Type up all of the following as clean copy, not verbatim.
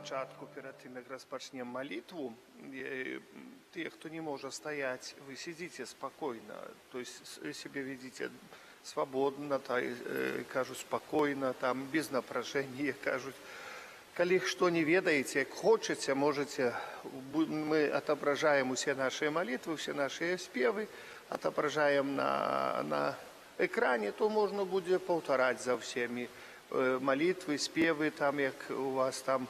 пачатку, перед тем, как распочнем молитву, те, кто не может стоять, вы сидите спокойно, то есть себя ведите свободно, кажут спокойно, там, без напряжения, кажут. Коли что не ведаете, хочете, можете, мы отображаем все наши молитвы, все наши спевы, отображаем на экране, то можно будет повторять за всеми молитвы, спевы, там, как у вас там,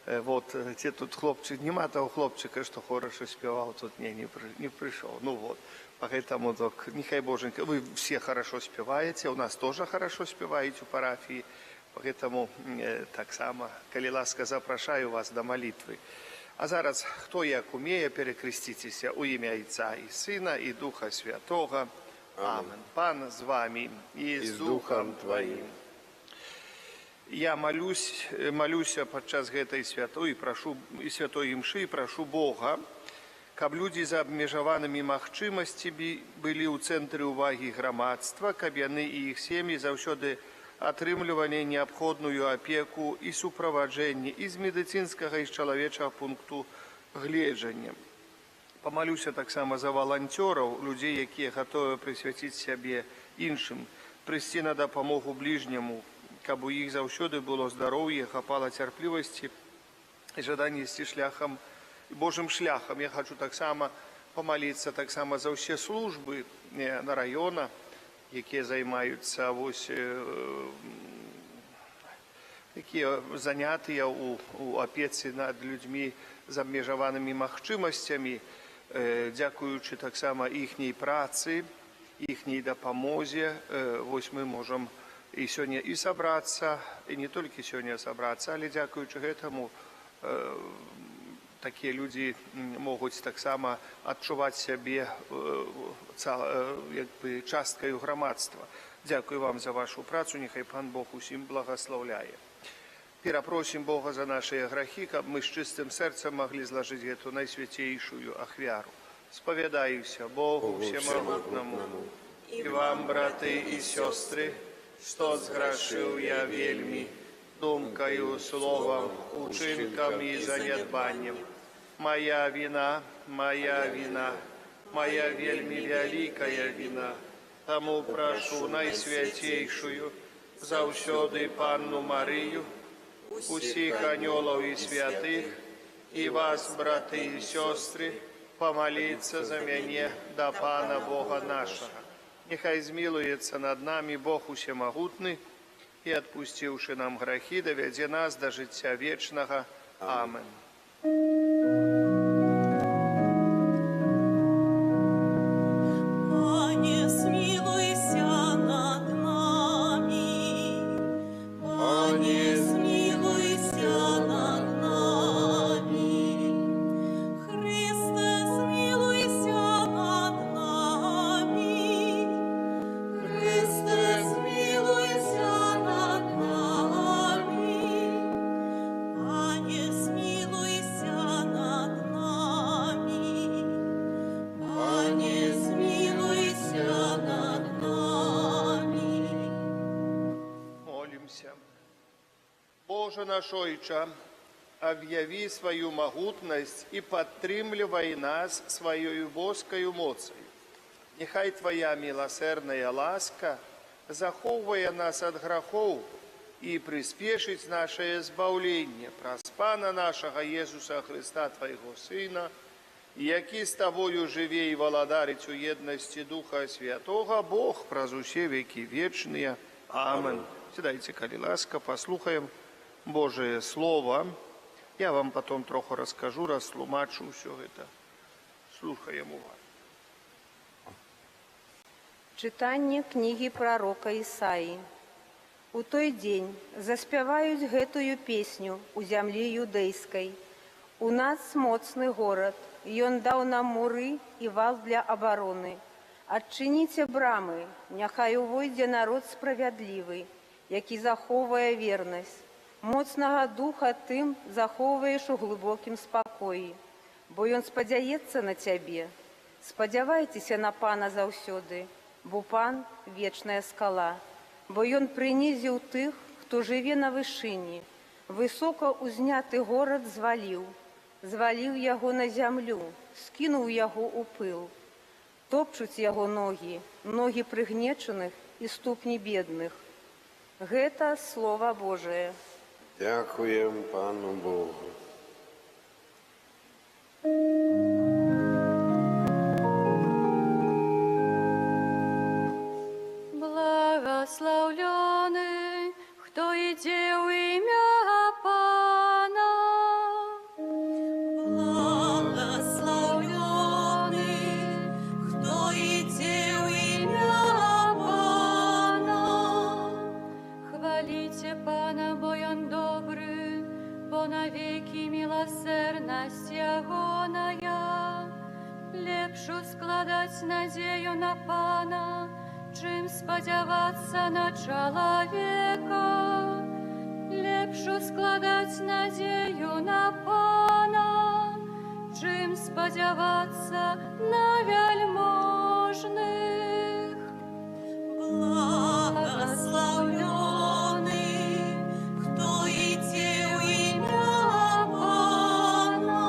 вот, те тут хлопчик, нема того хлопчика, что хорошо спевал, тут не пришел, ну вот. Поэтому, так, нехай Боженька, вы все хорошо спеваете, у нас тоже хорошо спеваете в парафии, поэтому так само, коли ласка, запрошаю вас до молитвы. А зараз, хто як умеє, перекреститеся у ім'я Отця і Сина, і Духа Святого. Амен. Пан з вами і з Духом Твоїм. Я молюся падчас гэтай святой імшы і прашу Бога, каб людзі з абмежаванымі магчымасцямі былі ў цэнтры ўвагі грамадства, каб яны і іх сем'і заўсёды атрымлівалі неабходную апеку і суправаджэнне і з медыцынскага, і з чалавечага пункту гледжання. Памалюся таксама за валанцёраў, людзей, якія гатовы прысвяціць сябе іншым, прыйсці на дапамогу бліжняму, каб у іх заўсёды было здароўе, хапала цярплівасці і жаданне ісці шляхам, Божым шляхам. Я хочу таксама памаліцца таксама за ўсе службы на раёна, якія займаюцца, якія занятыя ў апецы над людзьмі з абмежаванымі магчымасцямі, дзякуючы таксама іхняй працы, іхняй дапамозе, мы можам і сёння і сабрацца, і не толькі сёння сабрацца, але дзякуючы гэтаму такія людзі могуць таксама адчуваць сябе часткаю грамадства. Дзякую вам за вашу працу, нехай Пан Бог усім благаслаўляе. Перапросім Бога за нашыя грахі, каб мы з чыстым сэрцам маглі злажыць гэту найсвяцейшую ахвяру. Спавядаюся Богу всемагутнаму і вам, браты і сёстры, што зграшыў я вельмі, думкаю, словам, учынкам і занядбаннем. Моя вина, моя вельмі вялікая вина. Таму прашу найсвяцейшую, заўсёды Панну Марыю, усіх анёлаў і святых, і вас, браты і сёстры, помолиться за мяне да Пана Бога нашага. Нехай змілуецца над намі Бог усемагутны і, адпусціўшы нам грахі, давядзе нас да жыцця вечнага. Амен. Боже наш Ойча, объяви свою могутность и подтримливай нас своей воскою моцею. Нехай Твоя милосердная ласка заховывая нас от грехов и приспешить наше избавление праз Пана нашего Иисуса Христа, Твоего Сына, які с Тобою живе и володарить у едности Духа Святого, Бог праз усе веки вечные. Амен. Сідайте, коли ласка, послухаем Божие Слово. Я вам потом троху расскажу, растлумачу все это. Слухаем уважно. Читание книги пророка Исаии. У той день заспяваюць гэтую песню у зямлі юдэйскай. У нас моцны горад, ён даў нам муры і вал для абароны. Адчыніце брамы, няхай увойдзе народ справядлівы, які захоўвае вернасць. Моцнага духа тым захоўваеш у глыбокім спакоі, бо ён спадзяецца на цябе. Спадзявайцеся на Пана заўсёды, бо Пан – вечная скала, бо ён прынізіў тых, хто жыве на вышыні, Высока ўзняты горад зваліў яго на зямлю, скінуў яго ў пыл. Топчуць яго ногі прыгнечаных і ступні бедных. Гэта Слова Божие. Дякуем Пану Богу. Благословленный, кто идет в имя Пана. Благословленный, кто идет в имя Пана. Хвалите Пана, бо Он добрый, бо навеки милосердность Ягоная. Лепшу складать надею на Пана, чим сподіватися на чоловіка. Лепшу складать надію на Пана, чим сподіватися на вельможних. Благословлений, хто йде в ім'я Пана.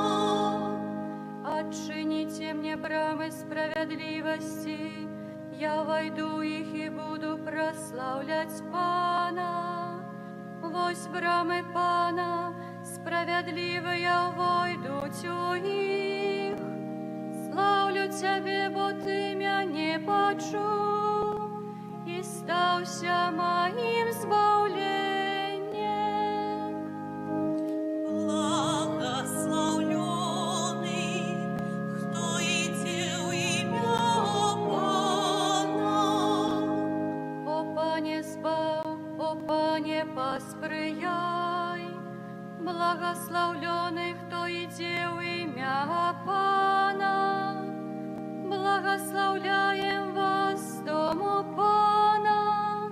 Отчините мне брамы справедливости, я войду их и буду прославлять Пана. Вось брамы Пана, справедливые войдут у их. Славлю Тебе, бо Ты меня не почул, и стался моим збавлением. Благословленный, кто идет в имя О Пане, посприяй, благословленный, кто идет в имя Пана. Благословляем вас, дому Пана.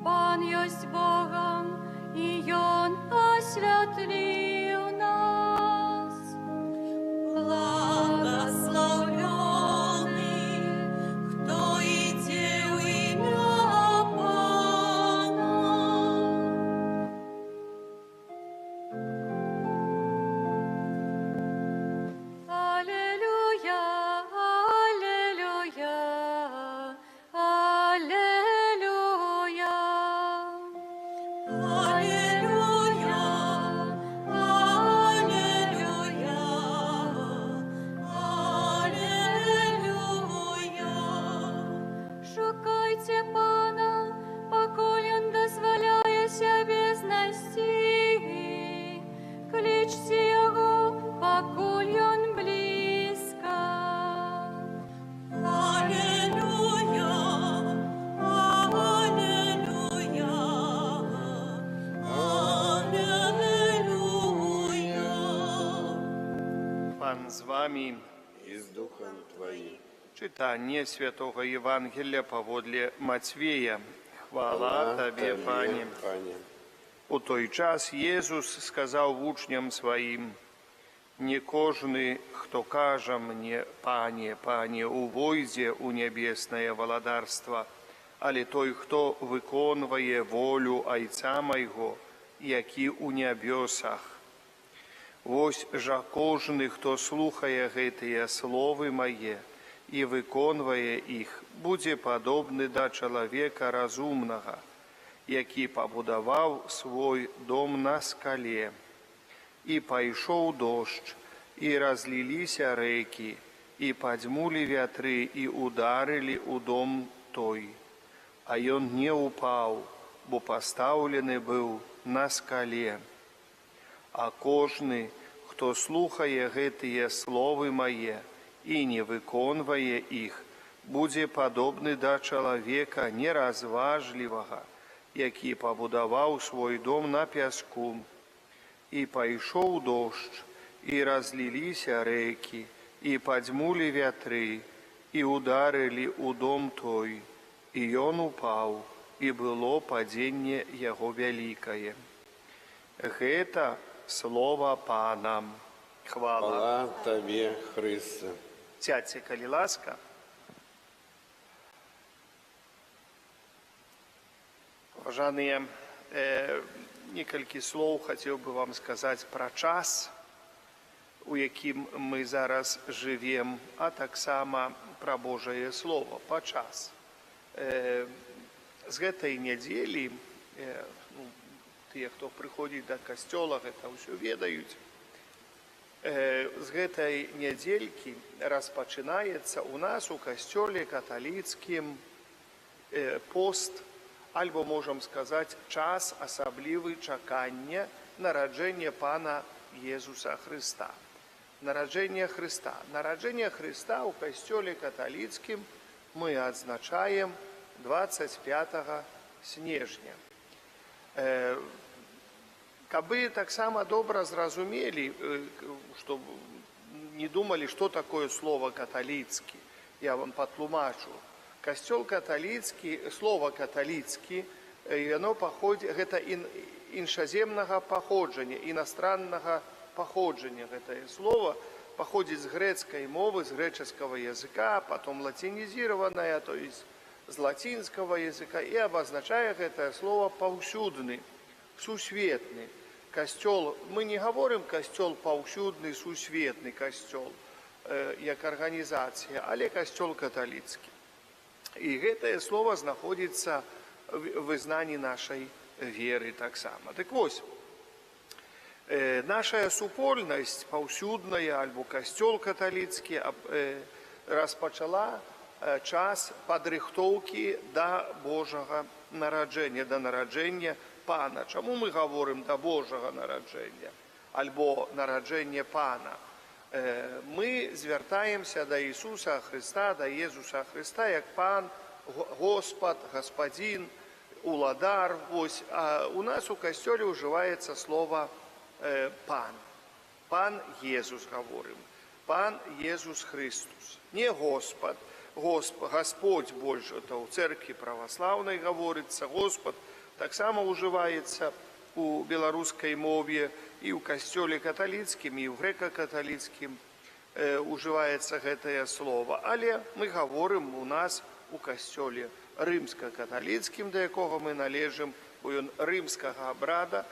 Пан есть Богом, и Он освятлил нас. Благословленный, кто идет в имя Пан з вами. И с Духом Твоим. Читание Святого Евангелия поводле Матвея. Хвала Тебе, Пане. У той час Єсус сказав учням своїм: «Не кожний, хто каже мені, Пане, Пане, увойде у небесне володарство, але той, хто виконує волю Отця Мого, який у небесах. Вось жа кожны, хто слухае гэтыя словы мае і выконвае іх, будзе падобны да чалавека разумнага, які пабудаваў свой дом на скале. І пайшоў дождж, і разліліся рэкі, і падзьмулі вятры, і ударылі ў дом той. А ён не упаў, бо пастаўлены быў на скале. А кожны, хто слухае гэтыя словы мае і не выконвае іх, будзе падобны да чалавека неразважлівага, які пабудаваў свой дом на пяску. І пайшоў дождж, і разліліся рэкі, і падзьмулі вятры, і ударылі ў дом той, і ён упаў, і было падзенне яго вялікае». Гэта Слово Пана. Хвала Тебе, Христе. Сядьте, коли ласка. Уважаемые, некалькі слоў хацеў бы вам сказаць пра час, у якім мы зараз жывем, а таксама пра Божае Слово, па час. З гэтай нядзелі, тыя, хто прыходзіць да касцёла, гэта ўсё ведаюць, з гэтай нядзелькі распачынаецца у нас у касцёле каталіцкім пост, альбо, можам сказаць, час асаблівы чакання нараджэння Пана Езуса Хрыста. Нараджэнне Хрыста. Нараджэнне Хрыста ў касцёле каталіцкім мы адзначаем 25 снежня. Каб вы таксама добра зразумелі, што не думалі, што такое слово каталіцкі, я вам патлумачу. Касцёл каталіцкі, слова каталіцкі, яно паходзіць, гэта іншаземнага паходжання, іностраннага паходжання. Гэтае слово паходзіць з грэцкай мовы, з грэчаскага языка, потом латинизированное, то есть з лацінскага языка, і абазначае гэтае слово паўсюдны, сусветны касцёл. Мы не гаворым касцёл паўсюдны, сусветны касцёл, як арганізацыя, але касцёл каталіцкі. І гэтае слово знаходзіцца в вызнанні нашай веры таксама. Так вось, наша супольнасць паўсюдная, альбо касцёл каталіцкі распачала час падрыхтоўкі да Божага нараджэння, да нараджэння Пана. Чаму мы гаворым да Божага нараджэння, альбо нараджэння Пана? Мы звяртаемся да Ісуса Хрыста, да Езуса Хрыста, як Пан, Господ, Господин, Уладар. А у нас у касцёле ўжываецца слово Пан. Пан Езус гаворым. Пан Езус Христус. Не Господ. Господь больше, то ў церкві праваслаўнай гаворыцца. Господ таксама ўжываецца у беларускай мове, і ў касцёле каталіцкім, і ў грэка-каталіцкім ўжываецца гэтае слово. Але мы гаворым у нас у касцёле рымска-каталіцкім, да якога мы належым, бо ён рымскага абрада,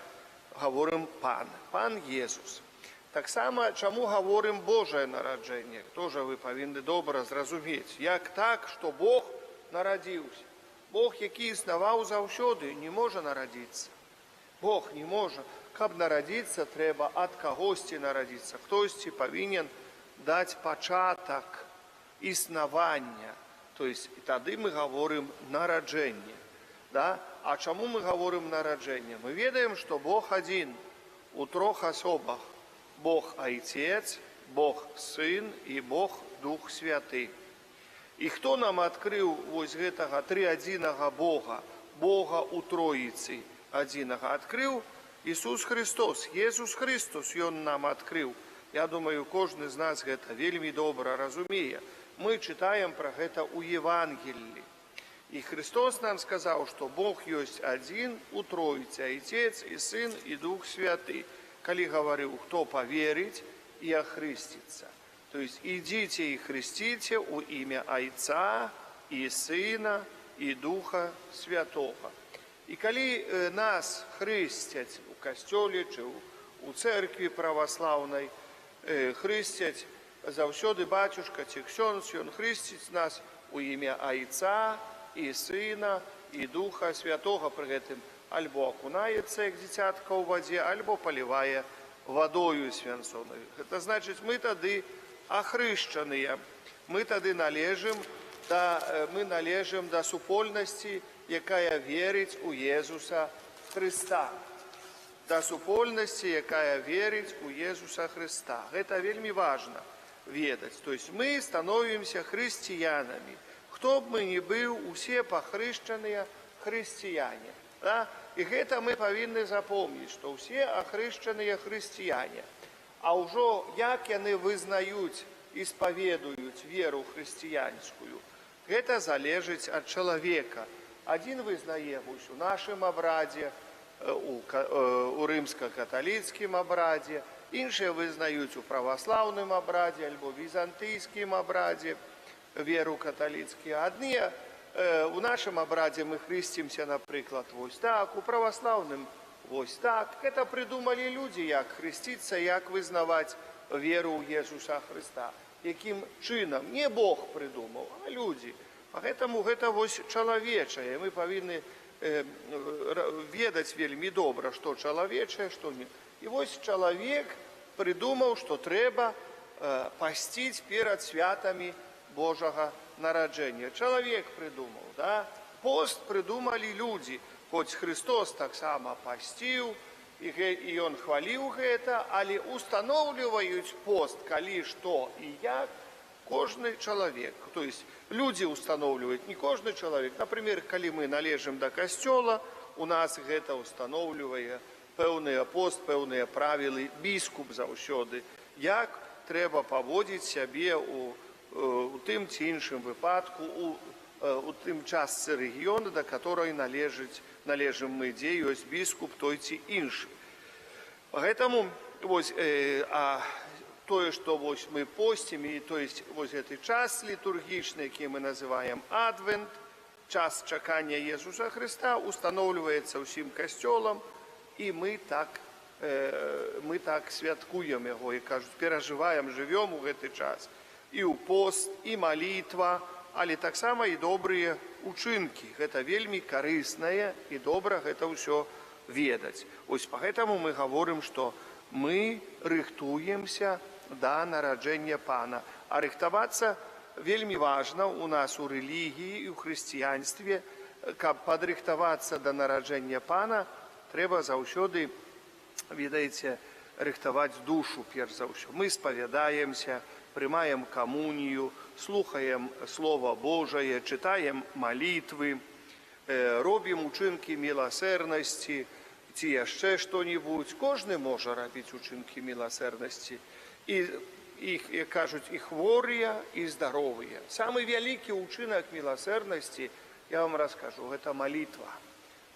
гаворым Пан, Пан Езус. Таксама, чаму гаворым Божае нараджэнне? Тоже вы павінны добра зразумець. Як так, што Бог нарадзіўся? Бог, які існаваў заўсёды, не можа нарадзіцца. Бог не можа. Каб нарадзіцца, трэба ад кагосьці нарадзіцца. Хтосьці павінен даць пачатак існавання. То есть тады мы гаворым нараджэнне. Да? А чаму мы гаворым нараджэнне? Мы ведаем, што Бог адзін у трох асобах. Бог Айцец, Бог Сын і Бог Дух Святы. І хто нам адкрыў вось гэтага трыадзінага Бога, Бога у Троіцы адзінага? Адкрыў Ісус Христос, Езус Христос, Ён нам адкрыў. Я думаю, кожны з нас гэта вельмі добра разумее. Мы чытаем пра гэта ў Евангеллі. І Христос нам сказаў, што Бог ёсць адзін у Троіцы, Айцец і Сын і Дух Святы. Калі гаварыў, хто паверыць і ахрысціцца. То есть ідзіце і хрысціце ў імя Айца і Сына і Духа Святога. І калі нас хрысцяць у касцёле ці у церкві праваслаўнай, хрысцяць заўсёды бацюшка ці ксёндз, ён хрысціць нас у імя Айца і Сына і Духа Святога, пры гэтым альбо акунаецца, як дзіцятка ў вадзе, альбо палівае вадою свянцонай. Гэта значыць, мы тады ахрышчаныя, мы тады належым да супольнасці, якая верыць у Езуса Хрыста. Да супольнасці, якая верыць у Езуса Хрыста. Гэта вельмі важна ведаць. То есть мы становімся хрысціянамі. Хто б мы ни быў, усе пахрышчаныя хрысціяне. Да? І гэта мы павінны запомніць, што ўсе ахрышчаныя хрысціяне. А ўжо як яны вызнаюць і спаведуюць веру хрысціянскую, гэта залежыць ад чалавека. Адзін вызнае у нашым абрадзе, у рымска-каталіцкім абрадзе, іншыя вызнаюць у праваслаўным абрадзе альбо візантыйскім абрадзе веру каталіцкія. Адныя у нашым абрадзе мы хрысцімся, напрыклад, вось так, у праваслаўным Вось так. Это придумали люди, як хреститься, як вызнавать веру ў Jesúsa Христа. Яким чином? Не Бог придумал, а люди. Поэтому гэта вось чалавечае. Мы павінны ведаць вельмі добра, што чалавечае, што не. І вось чалавек придумаў, што трэба пасціць перад святамі Божага нараджэння. Чалавек придумаў, да? Пост придумали люди. Хоць Христос таксама пасціў, і он хваліў гэта, але устаноўліваюць пост, калі што і як, кожны чалавек. То есть люди устаноўліваюць, не кожны чалавек. Например, калі мы належым да касцёла, у нас гэта устаноўлівае пэўны пост, пэўныя правілы, біскуп заўсёды, як трэба паводзіць сябе у тым ці іншым выпадку, у тым частцы рэгіёна, да которой належым мы, дзе ёсць біскуп той ці іншы. Поэтому вось, тое, што вось мы посцім, і то есть вось гэты час літургічны, які мы называем адвент, час чакання Jesúsa Христа, устаноўліваецца ўсім касцёлам, і мы так святкуем яго, і кажуць, перажываем, жывём у гэты час. І ў пост, і малітва, але таксама і добрыя учынкі. Гэта вельмі карыснае і добра гэта ўсё ведаць. Вось поэтому мы гаворым, што мы рыхтуемся да нараджэння Пана. А рыхтавацца вельмі важна у нас у рэлігіі і ў хрысціянстве. Каб падрыхтавацца да нараджэння Пана, трэба заўсёды, ведаеце, рыхтаваць душу перш за ўсё. Мы спавядаемся, прымаем камунію, слухаем Слова Божае, чытаем малітвы, робім учынкі міласэрнасці ці яшчэ што-небудзь. Кожны можа рабіць учынкі міласэрнасці. І як кажуць, і хворыя, і здаровыя. Самы вялікі учынак міласэрнасці, я вам раскажу, гэта малітва.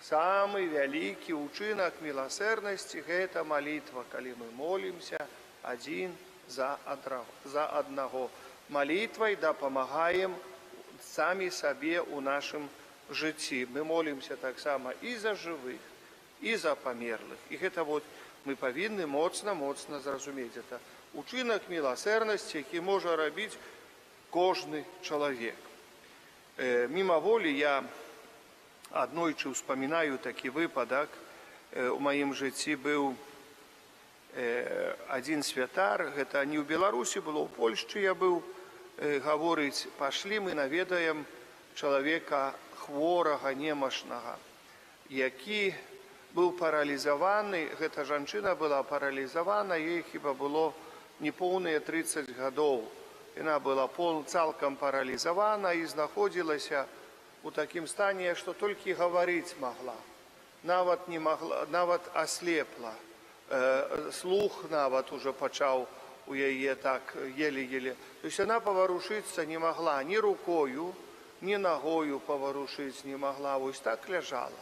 Самы вялікі учынак міласэрнасці – гэта малітва, калі мы молімся адзін за аднаго. Малітвай дапамагаем самі сабе ў нашым жыцці. Мы молімся таксама і за жывых, і за памерлых. І гэта вот мы павінны моцна зразумець. Гэта учынак міласэрнасці, які можа рабіць кожны чалавек. Мімаволі я аднойчы ўспамінаю такі выпадак. У маім жыцці быў адзін святар, гэта не ў Беларусі, было ў Польшчы я быў, гаворыць, пашлі мы наведаем чалавека хворага, немашнага, які быў паралізаваны, гэта жанчына была паралізавана, ей хіба было непоўныя 30 гадоў. Яна была цалкам паралізавана і знаходзілася у такім стане, што толькі гаварыць магла, нават аслепла. Слух нават уже пачаў у яе так еле-еле. То есть она паварушыцца не магла ні рукою, ні нагою паварушыць не магла. Вось так ляжала.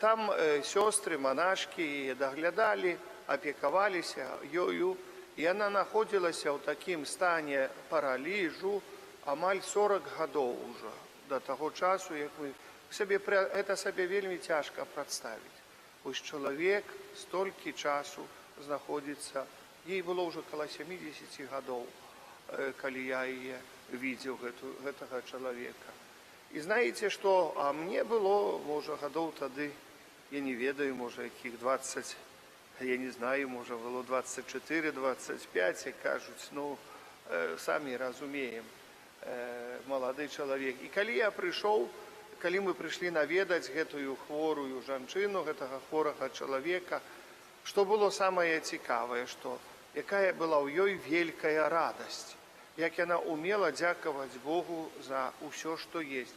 Там сёстры, манашкі яе даглядалі, апекаваліся ёю, і яна находзілася ў такім стане параліжу амаль 40 гадоў ужо. Да таго часу, як мы гэта сабе вельмі цяжка прадставіць. Вось чалавек столькі часу знаходзіцца, ей было ўжо каля 70 гадоў, калі я яе видзеў, гэтага чалавека. І знаеце што, а мне было, можа, гадоў тады, я не ведаю, можа, якіх 20, я не знаю, можа, было 24, 25, як кажуць, ну, самі разумеем, малады чалавек. І калі я прыйшоў, калі мы прыйшлі наведаць гэтую хворую жанчыну, гэтага хворага чалавека, што было самае цікавае, што якая была ў ёй вялікая радасць, як яна умела дзякаваць Богу за ўсё, што ёсць.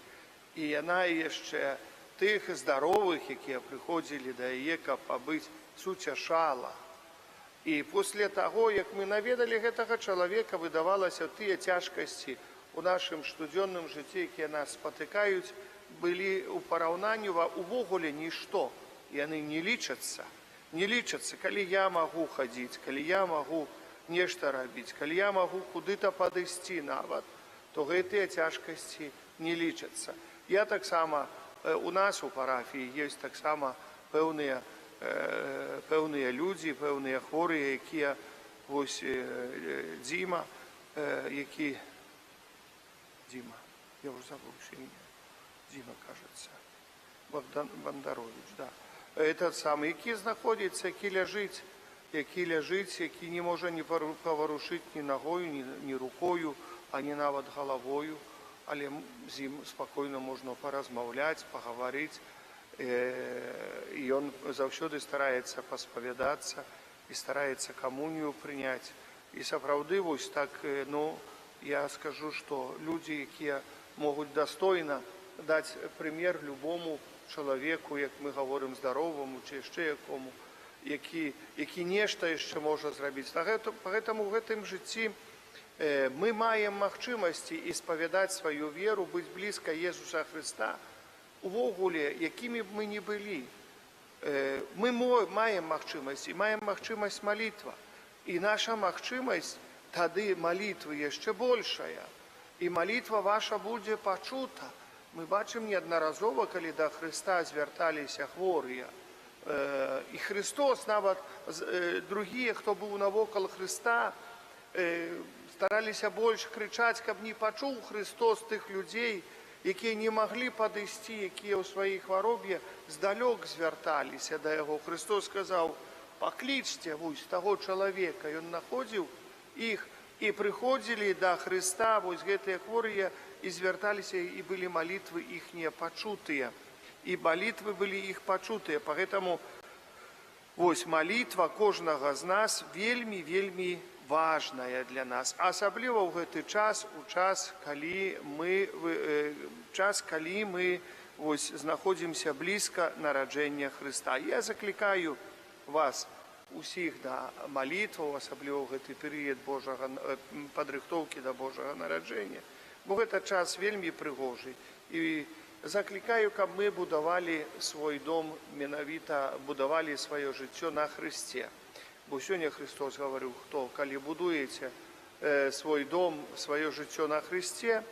І яна яшчэ тых здаровых, якія прыходзілі да яе, каб пабыць, суцяшала. І пасля таго, як мы наведалі гэтага чалавека, выдавалася, тыя цяжкасці у нашым штодзённым жыцці, якія нас спатыкаюць, былі ў параўнанні увогуле нішто. Яны не лічацца. Не лічацца, калі я магу хадзіць, калі я магу нешта рабіць, калі я магу куды-то падысці нават, то гэтыя цяжкасці не лічацца. Я таксама, у нас у парафіі ёсць таксама пэўныя пэўныя людзі, пэўныя хворыя, якія вось Дзіма, які Дзіма, я ўжо забыўся імя, Дзіма, кажется, Бандарович, да. Этот самы, які знаходзіцца, які ляжыць, які не можа ні паварушыць ні нагою, ні рукою, ані нават галавою, але з ім спакойна можна паразмаўляць, пагаварыць, і ён заўсёды стараецца паспавядацца і стараецца камунію прыняць. І сапраўды вось так, ну, я скажу, што людзі, якія могуць дастойна даць прымер любому чалавеку, як мы гаворым, здароваму ці яшчэ якому, які нешта яшчэ можа зрабіць. Пагэтаму ў гэтым жыцці мы маем магчымасці і спавядаць сваю веру, быць блізка Езуса Хрыста, увогуле, якімі б мы не былі. Мы маем магчымасць, і маем магчымасць малітва. І наша магчымасць тады малітвы яшчэ большая. І малітва ваша будзе пачута. Мы бачым неаднаразова, калі да Хрыста звярталіся хворыя. І Христос, нават другія, хто быў навокал Хрыста, стараліся больш крычаць, каб не пачуў Христос тых людзей, якія не маглі падысці, якія ў сваёй хваробе здалёк звярталіся да яго. Христос сказаў: паклічце вось таго чалавека. Ён находзіў іх, і прыходзілі да Хрыста вось гэтыя хворыя, і звярталіся, і былі малітвы іхнія пачутыя. І малітвы былі іх пачутыя. Пагэтаму вось малітва кожнага з нас вельмі важная для нас. Асабліва ў гэты час, калі мы вось знаходзімся блізка нараджэння Хрыста. Я заклікаю вас усіх да малітваў, асабліва ў гэты перыяд падрыхтоўкі да Божага нараджэння, бо гэта час вельмі прыгожы. І заклікаю, каб мы будавалі свой дом, менавіта будавалі сваё жыццё на Хрысце. Бо сёння Христос гаварыў, хто, калі будуеце свой дом, сваё жыццё на Хрысце,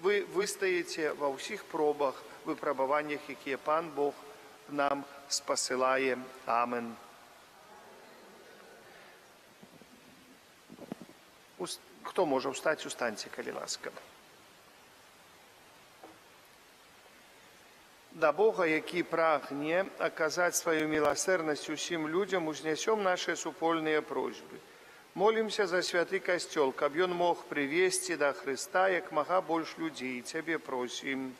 вы выстаеце ва ўсіх пробах, выпрабаваннях, якія Пан Бог нам спасылае. Амен. Хто можа ўстаць, устаньце, калі ласка. Да Бога, які прагне аказаць сваю міласэрнасць усім людзям, узнясём нашы супольныя просьбы. Молімся за святы касцёл, каб ён мог прывесці да Хрыста як мага больш людзей. Цябе просім.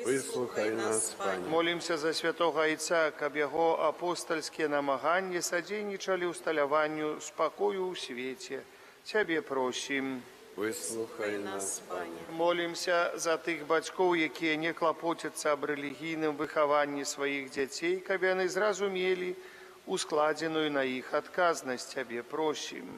Выслухай нас, Пане. Молімся за святога Айца, каб яго апостальскія намаганні садзейнічалі ўсталяванню спакою ў свеце. Цябе просім. Выслухай нас, Пане. Молімся за тых бацькоў, якія не клапоцяцца аб рэлігійным выхаванні сваіх дзяцей, каб яны зразумелі ускладзеную на іх адказнасць. Цябе просім.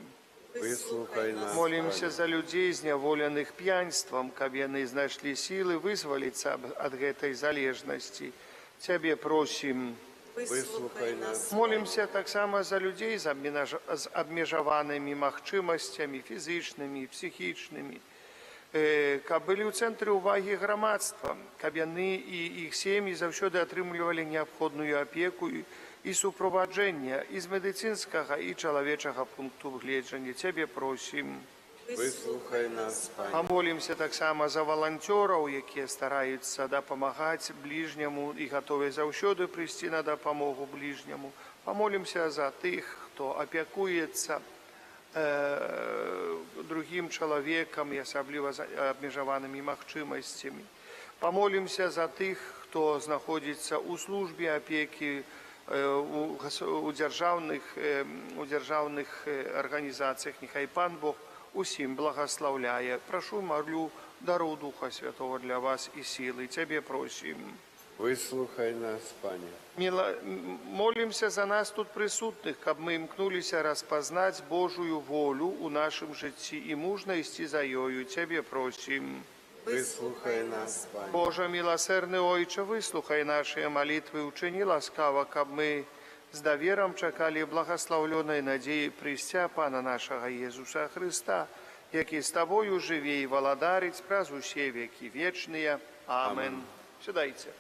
Выслухай нас, Молімся Пане. за людзей, зняволеных п'янствам, каб яны знайшлі сілы вызваліцца ад гэтай залежнасці. Цябе просім. Выслухай нас. Молімся таксама за людзей з абмежаванымі магчымасцямі фізічнымі, псіхічнымі, каб былі ў цэнтры ўвагі грамадства, каб яны і іх сем'і заўсёды атрымлівалі неабходную апеку і суправаджэнне і з медыцынскага і чалавечага пункту гледжання. Цябе просім. Выслухай нас, Пане. Памолімся таксама за валанцёраў, якія стараюцца дапамагаць бліжняму і гатовыя заўсёды прыйсці на дапамогу бліжняму. Памолімся за тых, хто апякуецца другім чалавекам і асабліва за абмежаванымі магчымасцямі. Памолімся за тых, хто знаходзіцца ў службе апекі, у дзяржаўных арганізацыях. Няхай Пан Бог усім благаслаўляе. Прашу, малю дароў Духа Святого для вас і сілы. Цябе просім. Выслухай нас, Пане. Молімся за нас тут прысутных, каб мы імкнуліся распазнаць Божую волю ў нашым жыцці і мужна ісці за ёю. Цябе просім. Выслухай нас, Пане. Божа міласэрны Ойча, выслухай нашыя малітвы, учыні ласкава, каб мы з даверам чакалі благаслаўлёнай надзеі прыйсця Пана нашага Езуса Хрыста, які з табою жыве і валадарыць праз усе векі вечныя. Амен. Сядайце.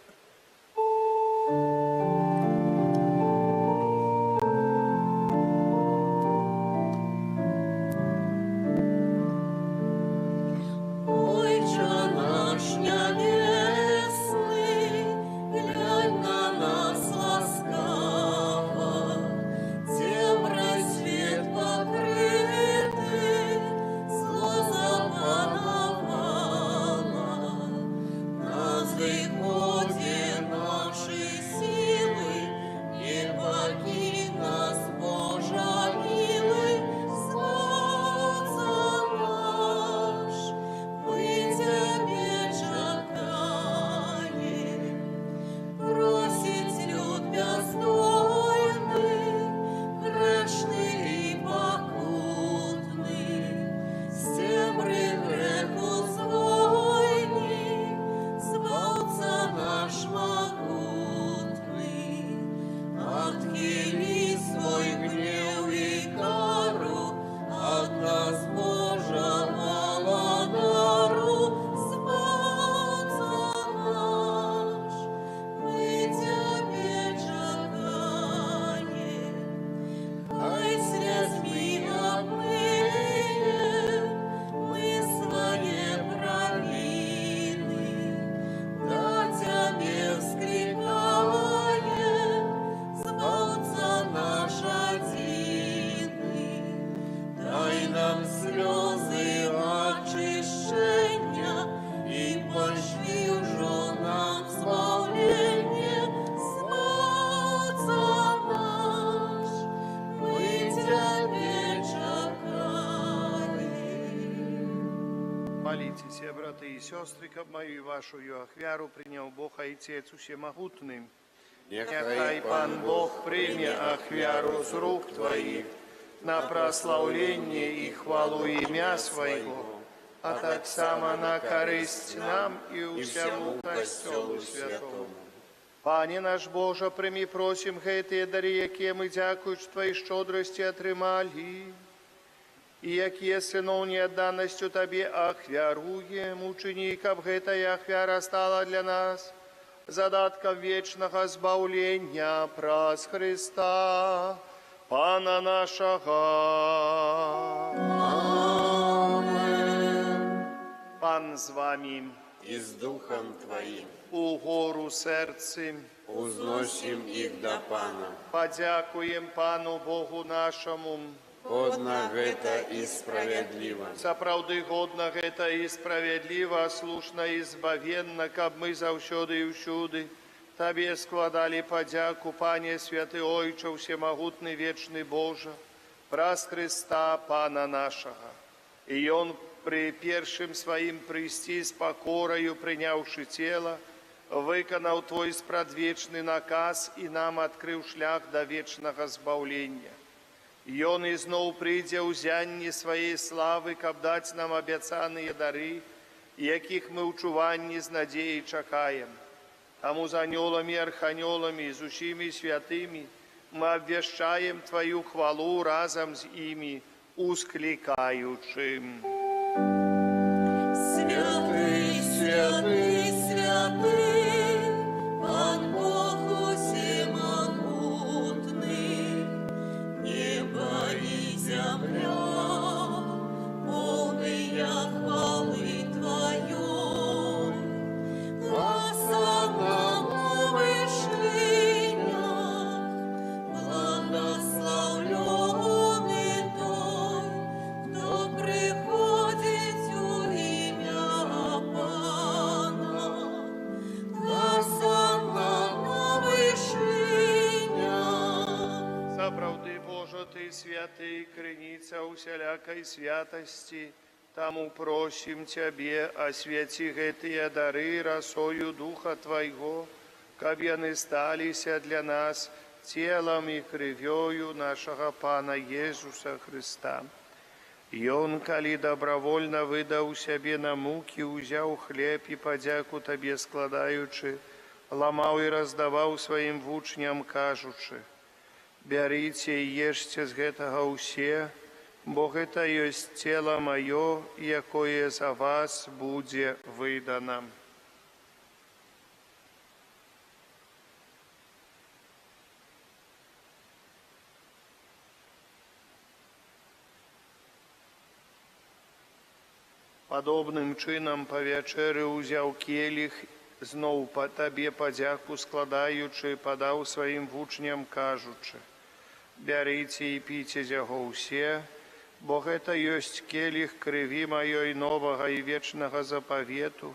Молитесь, браты и сестры, каб мою и вашу ахвяру принял Бог Отец Всемогутный. Нехай Пан Бог прийме ахвяру з рук Твоих на прославление и хвалу имя Своего, а так само на користь нам и усему Костелу Святому. Пане наш Боже, прими, просим, гэтые дары, якія мы, дякуючи Твоей щодрости, отрымали, и якія сынов неотданностью Тебе ахвяруем, учини, каб гэтая ахвяра стала для нас задатком вечного збавления праз Христа, Пана нашего. Пан з вами. И с Духом Твоим У гору сердцем узносим их до Пана. подякуем Пану Богу нашему. Годно гэта и справедливо. Сапраўды годна гэта і справядліва, слушна і збавенна, каб мы заўсёды і ўсюды Табе складалі падзяку, Пане святы Ойча, всемагутны вечны Божа, праз Христа Пана нашага. І Ён при першым сваім прыйсці з пакораю, прыняўшы цела, выканаў Твой спрадвечны наказ і нам адкрыў шлях да вечнага збаўлення. Ён ізноў прыйдзе ў зянні сваей славы, каб даць нам абяцаныя дары, якіх мы ў чуванні з надзеяй чакаем. Таму з анёламі, арханёламі, з усімі святымі мы абвяшчаем Тваю хвалу разам з імі, усклікаючым. Святый, святый, святый, Пан Бог всемогутный, небо и земля, полные хвалы Твоей. Осанна на вышинях, благословленный Той, кто приходит у имя Пана. Осанна на вышинях. Сапраўды, Божа, Ты святы, крыніца усялякай святасці, таму просім Цябе, асвяці гэтыя дары расою Духа Твайго, каб яны сталіся для нас целам і крывёю нашага Пана Езуса Христа. Ён, калі добравольна выдаў сябе на мукі, узяў хлеб і падзяку Табе складаючы, ламаў і раздаваў сваім вучням, кажучы: «Бярыце і ешце з гэтага ўсе, бо гэта ёсць цела маё, якое за вас будзе выдана». Падобным чынам па вячэры ўзяў келіх, зноў па Табе падзяку складаючы, падаў сваім вучням, кажучы: «Бярыце і піце з яго ўсе, бо гэта ёсць келіх крыві маёй новага і вечнага запавету,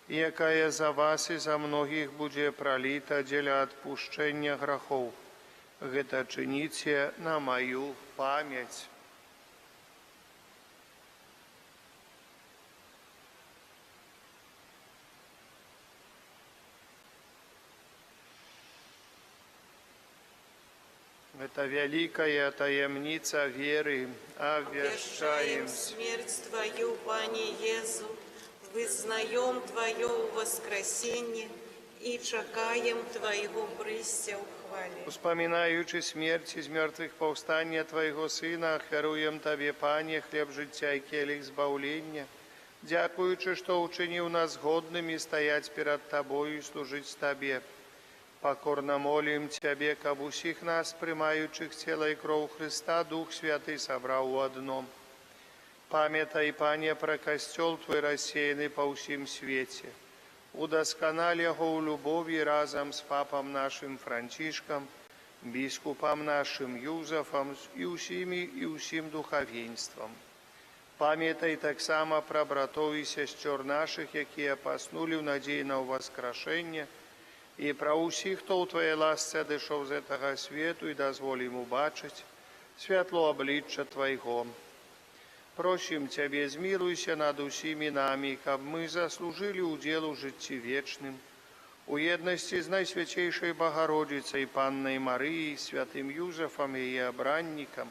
якая за вас і за многіх будзе праліта дзеля адпушчэння грахоў. Гэта чыніце на маю памяць». Это великая таямница веры, обвящаем смерть Твою, Пане Езу, вызнаем Твое воскресение и чакаем Твоего прыйсця ў хвале. Успоминаючи смерть из мертвых повстания Твоего Сына, ахвяруем Табе, Пане, хлеб життя и келих збавлення, дякуючи, что учинив нас годными стоять перед Тобою и служить Табе. Покорно молим Тебе, каб усіх нас, приймаючих тіло і кров Христа, Дух Святий собрав у одном. Пам'ятай, Пане, про костел Твой рассеянный по всім свете. Удоскональ його у любові разом з папом нашим Францишком, біскупом нашим Юзефом і усім духовенством. Пам'ятай так само про братов і сестер наших, які поснули в надії на воскрешення, і про усіх, хто у Твоїй ласці одійшов з этого світу, і дозволь йому бачити світло обличчя Твоєго. Просім Цябе, змілуйся над усімі намі, каб мы заслужили удзел у жыцці вечным, у еднасці з Найсвяцейшай Богородицей Паннай Марыяй, святым Юзефам і яе абраннікам,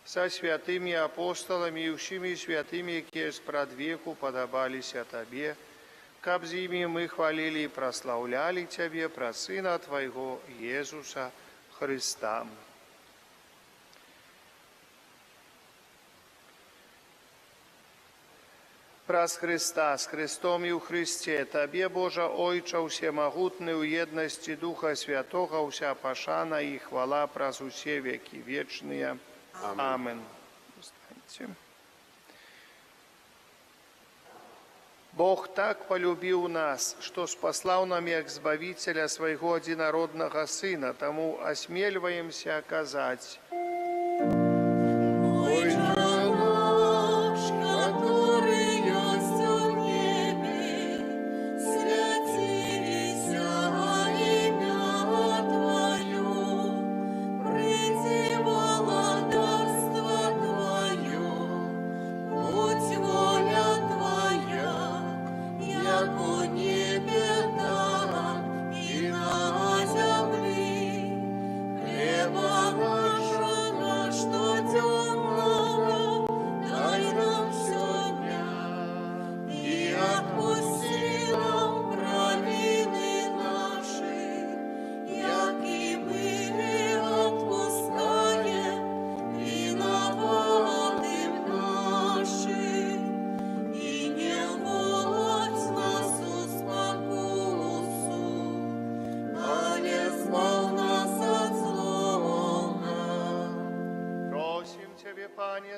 са святымі апосталамі і ўсімі святымі, якія спрадвеку падабаліся Табе, каб з імі мы хвалілі і праслаўлялі Цябе праз Сына Твайго Езуса Хрыста. Праз Христа, з Христом і ў Христе, Табе, Божа Ойча, усемагутны ў еднасці Духа Святога, уся пашана і хвала праз усе векі вечныя. Амен. Устаньте. Бог так полюбил нас, что спаслал нам як Збавителя Своего одинородного Сына, тому осмеливаемся оказать.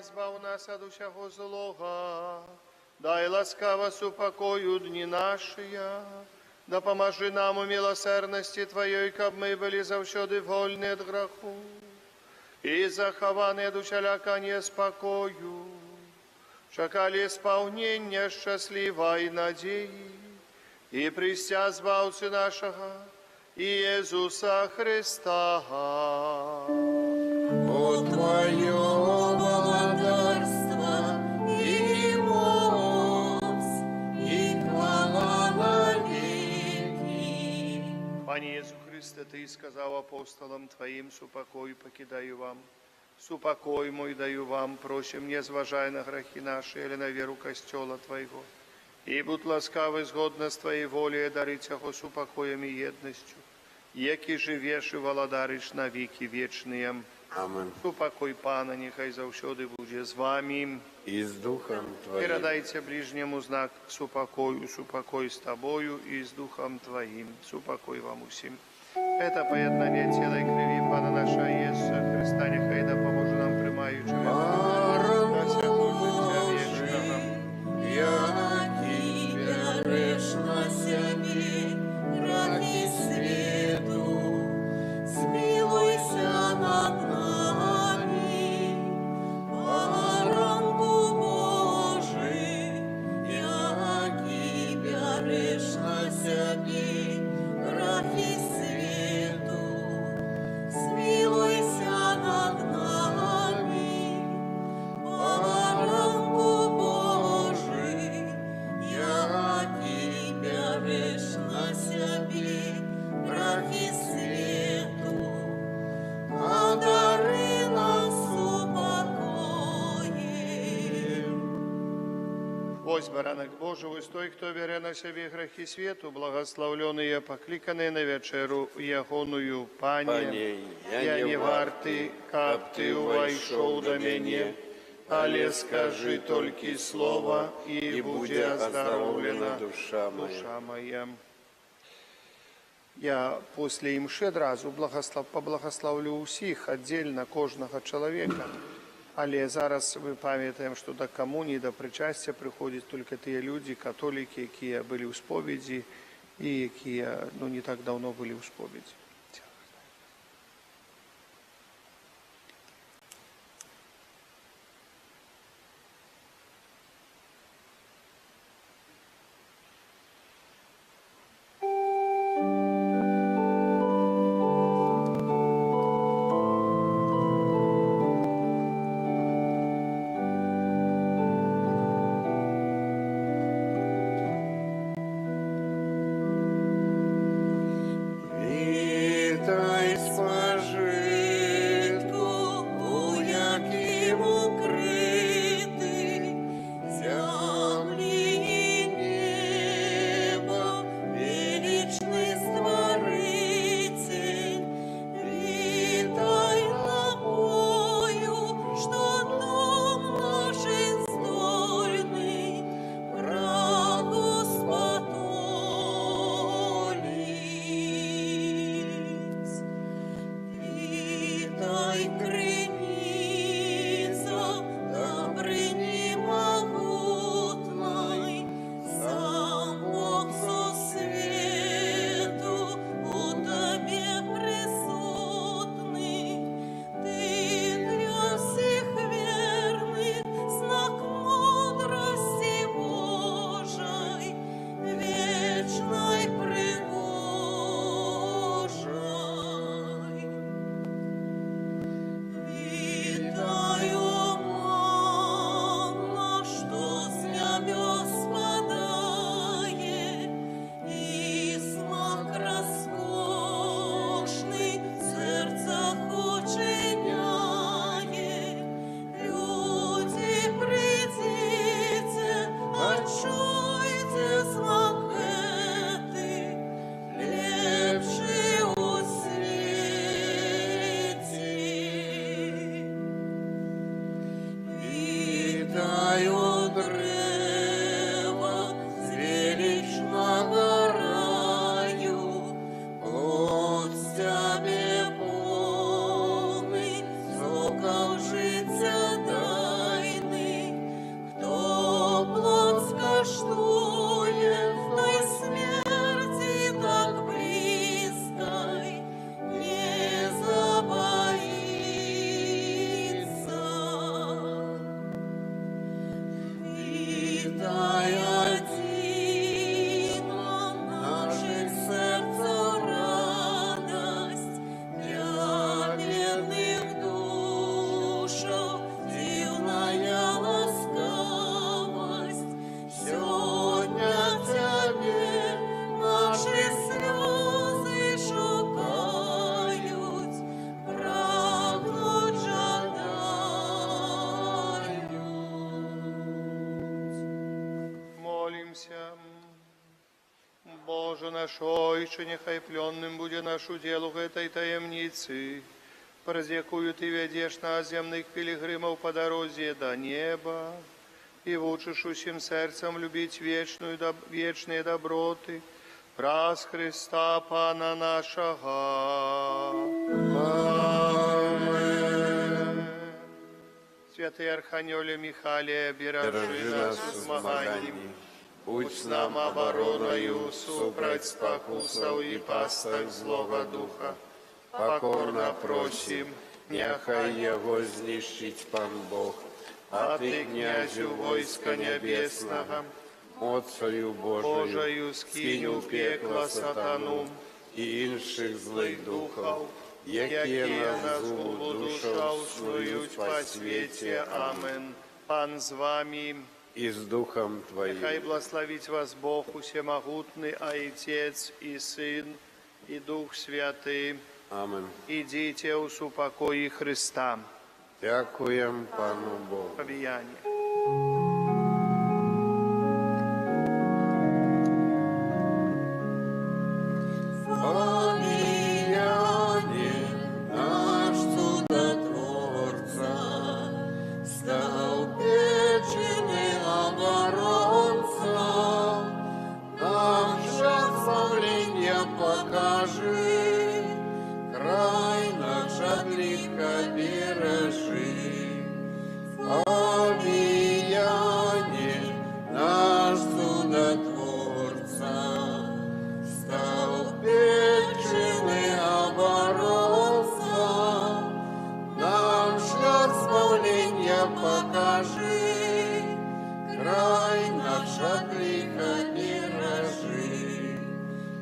Збав нас от усяго злого, дай ласкаво супокою дни нашия, да поможи нам у милосердности Твоей, каб мы были завсёды вольны от греху и захованы от усяляка неспокою, чекали исполнения счастливой надеи и пристя Збавцы нашего Иисуса Христа. О Твое владарство и моц, и хвала навеки. Пане Иисус Христе, Ты сказал апостолам Твоим, супокой покидаю вам, супокой мой даю вам, просим, не зважай на грехи наши или на веру Костела Твоего, и будь ласкавы згодно с Твоей волей дарить его супокоем и едностью, яки живешь и владаришь на веки вечные. Амен. Супокой Пана, нехай завсёды буде з вами. И с Духом Твоим. Передайте ближнему знак супокою, супокой с тобою и с Духом Твоим. Супокой вам усім. Это поєднання тіла і крові Пана нашого Ісуса Христа, нехай допоможе нам, приймаючи на святу життя вічного. Яки берешь на себе грехи свету, смилуйся над нами, баранку Божий, яки берешь на себе грехи свету, смилуйся над нами, баранку Божий, яки берешь на себе грехи свету, одари нас упокоем. Ось баранок Божий, ось той, хто бере на себе грехи свету, благословленные, покликанные на вечеру ягоную. Пане, я не варты, каб Ты увайшов до мене, але скажи только слово, и буде оздоровлена душа моя. Я после імши одразу поблагословлю усіх, отдельно кожного чоловіка. Але зараз ми пам'ятаємо, що до комунії, до причастя приходять тільки ті люди, католики, які були у сповіді і які не так давно були у сповіді. нашой, що нехай пленным буде нашу делу в этой таємниці, през якую ты ведешь нас, земных пилигримов, по дорозе до неба, и учишь усім сердцем любить вечные доброты, праз Христа Пана нашего. Аминь. Святый Архангеле Михале, бережи нас в змаганні, будь с нам обороною, супроть спокусов и пасток злого духа. Покорно просим, нехай його знищить пан Бог, а ты, князю войска небесного, моцею Божою, Божою, скинь у пекла сатану і інших злих духов, які які на на згубу згубу душа душу уснують по світі. Амен. Пан з вами, і з Духом хай Твоїм. благословить вас Бог усемогутный, а Отец и Сын, и Дух Святый. Амен. Идите у супокої Христа. Дякуємо пану Богу. Побіяння. Помилуй наш чудотворца, стал печенный оборонца, нам шаг славления покажи, край наш от греха бережи. Помилуй наш чудотворца, стал печеный оборонца, нам шлях славления покажи, край наш от греха бережи.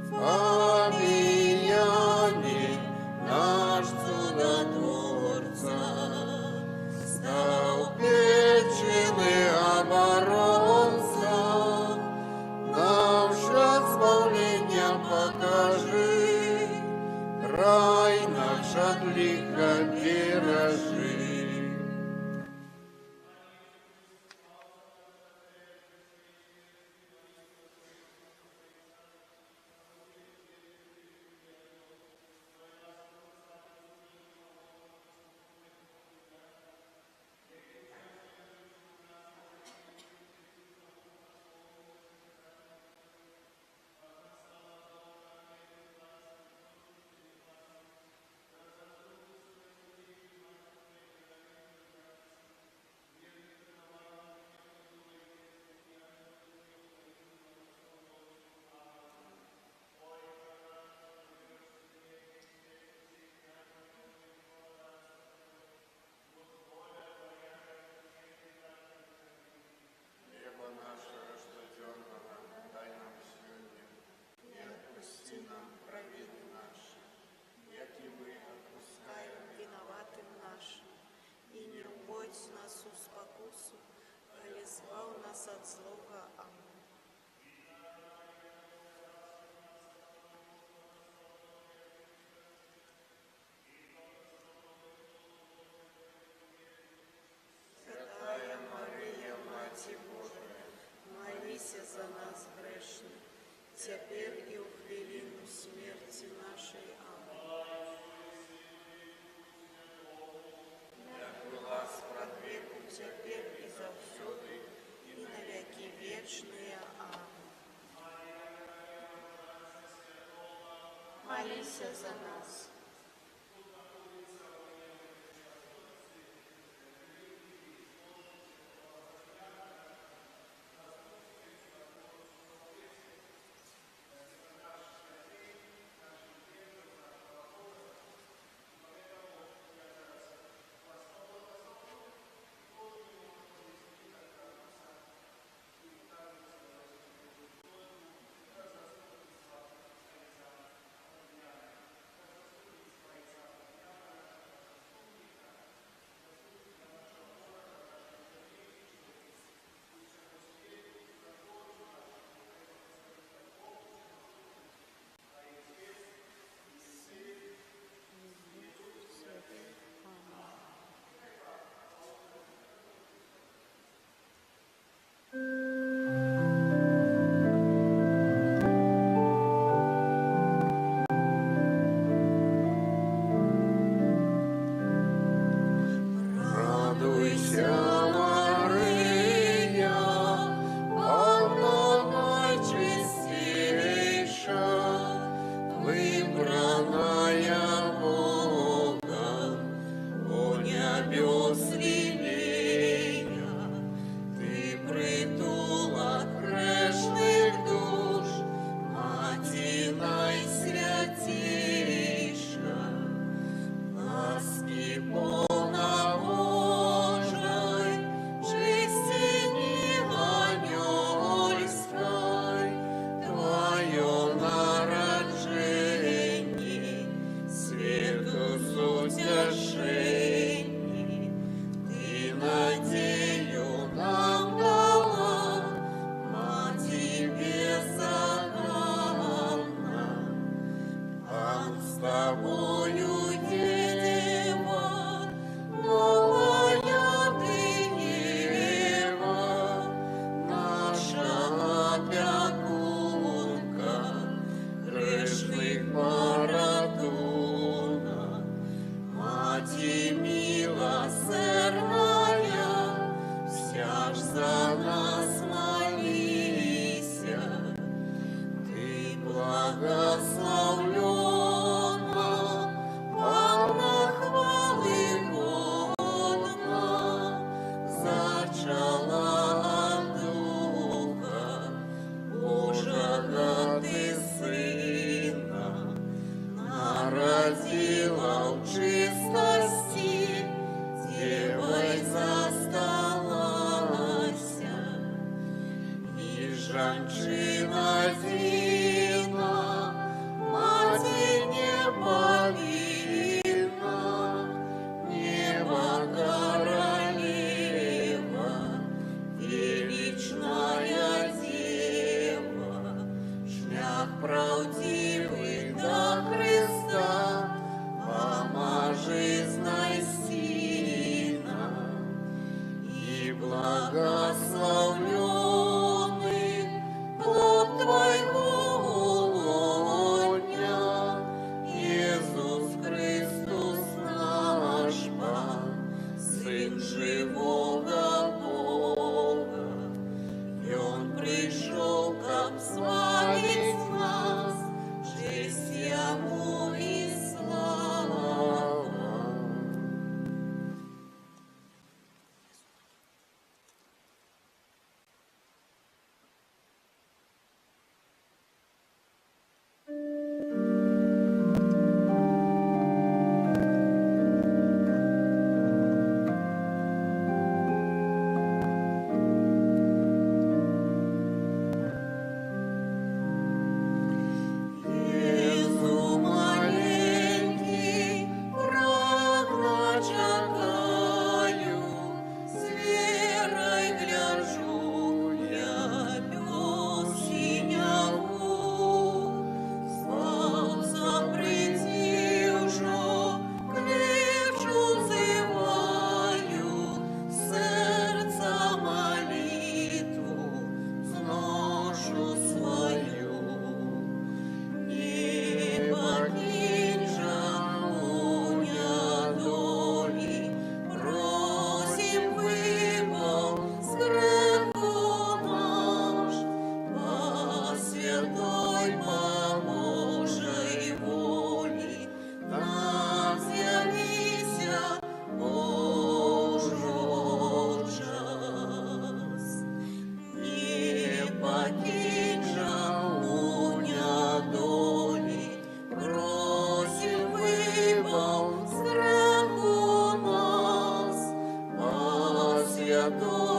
Помилуй наш чудотворца, стал печеный оборонца, нам шлях славления покажи, край наш от греха бережи. Виноватым нашим, и не вводь нас у спокусу, але избав нас от злого. Аминь. Святая Мария, Мати Божия, молись за нас грешных, теперь и в хвилину смерти нашей. Аминь. Глаз продвигу теперь и завсюду, и на веки вечные. Аминь. Молись за нас. Святого.